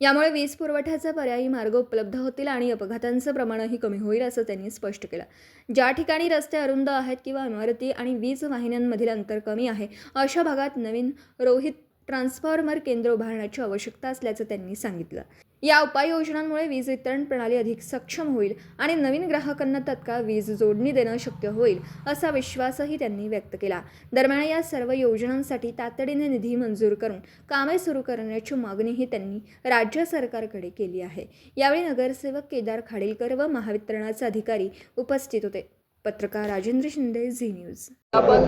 यामुळे वीज पुरवठ्याचा पर्यायी मार्ग उपलब्ध होतील आणि अपघातांचं प्रमाणही कमी होईल असं त्यांनी स्पष्ट केलं. ज्या ठिकाणी रस्ते अरुंद आहेत किंवा इमारती आणि वीज वाहिन्यांमधील अंतर कमी आहे अशा भागात नवीन रोहित ट्रान्सफॉर्मर केंद्र उभारण्याची आवश्यकता असल्याचं त्यांनी सांगितलं. या उपाययोजनांमुळे वीज वितरण प्रणाली अधिक सक्षम होईल आणि नवीन ग्राहकांना तत्काळ वीज जोडणी देणं शक्य होईल असा विश्वासही त्यांनी व्यक्त केला. दरम्यान या सर्व योजनांसाठी तातडीने निधी मंजूर करून कामे सुरू करण्याची मागणीही त्यांनी राज्य सरकारकडे केली आहे. यावेळी नगरसेवक केदार खाडीलकर व महावितरणाचे अधिकारी उपस्थित होते. पत्रकार राजेंद्र शिंदे, झी न्यूज. आपण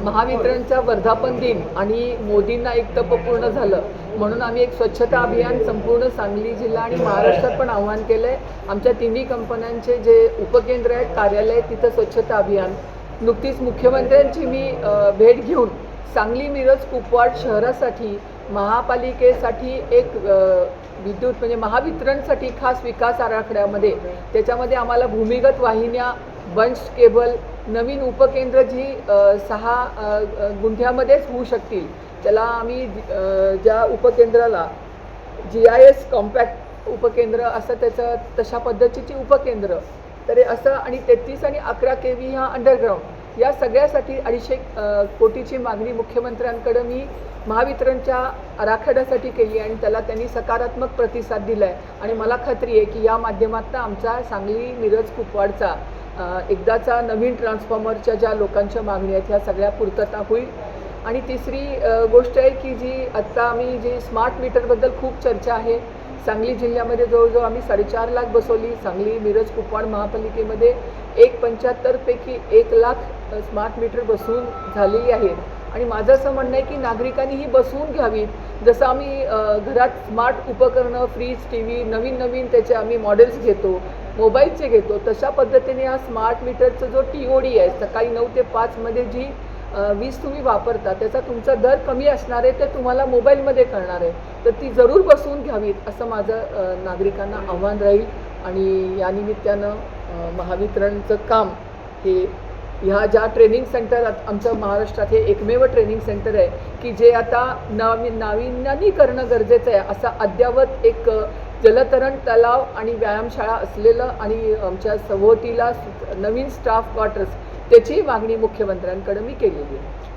महावितरणचा वर्धापन दिन आणि मोदींना एक तप पूर्ण झालं म्हणून आम्ही एक स्वच्छता अभियान संपूर्ण सांगली जिल्हा आणि महाराष्ट्रात पण आव्हान केलं आहे. आमच्या तिन्ही कंपन्यांचे जे उपकेंद्र आहेत, कार्यालय, तिथं स्वच्छता अभियान. नुकतीच मुख्यमंत्र्यांची मी भेट घेऊन सांगली, मिरज, कुपवाड शहरासाठी महापालिकेसाठी एक विद्युत म्हणजे महावितरणसाठी खास विकास आराखड्यामध्ये त्याच्यामध्ये आम्हाला भूमिगत वाहिन्या, बंच केबल, नवीन उपकेंद्र जी 6 गुंठ्यामध्येच होऊ शकतील. त्याला आम्ही ज्या उपकेंद्राला GIS कॉम्पॅक्ट उपकेंद्र असं त्याचं तशा पद्धतीची उपकेंद्र तर असं आणि 33 आणि 11 kV हा अंडरग्राऊंड या सगळ्यासाठी 250 कोटीची मागणी मुख्यमंत्र्यांकडे मी महावितरणच्या आराखड्यासाठी केली आणि त्याला त्यांनी सकारात्मक प्रतिसाद दिला आहे. आणि मला खात्री आहे की या माध्यमातून आमचा सांगली, मिरज, कुपवाडचा एकदाचा नवीन ट्रान्सफॉर्मरच्या ज्या लोकांच्या मागणी आहेत ह्या सगळ्या पूर्तता होईल. आणि तिसरी गोष्ट आहे की जी आत्ता आम्ही जी स्मार्ट मीटरबद्दल खूप चर्चा आहे. सांगली जिल्ह्यामध्ये जवळजवळ आम्ही 4.5 लाख बसवली. सांगली, मिरज, कुपवाड महापालिकेमध्ये 1.75 पैकी 1 लाख स्मार्ट मीटर बसवून झालेली आहेत. आणि माझं असं म्हणणं आहे की नागरिकांनी ही बसवून घ्यावीत. जसं आम्ही घरात स्मार्ट उपकरणं, फ्रीज, TV नवीन त्याचे आम्ही मॉडेल्स घेतो, मोबाईलचे घेतो, तशा पद्धतीने हा स्मार्ट मीटरचा जो TOD आहे, सकाळी 9 ते 5 मध्ये जी वीज तुम्ही वापरता त्याचा तुमचा दर कमी असणार आहे, ते तुम्हाला मोबाईलमध्ये कळणार आहे. तर ती जरूर बसवून घ्यावीत असं माझं नागरिकांना आव्हान राहील. आणि या निमित्तानं महावितरणचं काम हे ह्या ज्या ट्रेनिंग सेंटर आमच्या महाराष्ट्रात हे एकमेव ट्रेनिंग सेंटर आहे की जे आता नाविन्यानी करणं गरजेचं आहे. असा अद्ययावत एक जलतरण तलाव आणि व्यायामशाळा असलेलं आणि आमच्या सभोवतीला नवीन स्टाफ क्वार्टर्स त्याची मागणी मुख्यमंत्र्यांकडे मी केलेली आहे.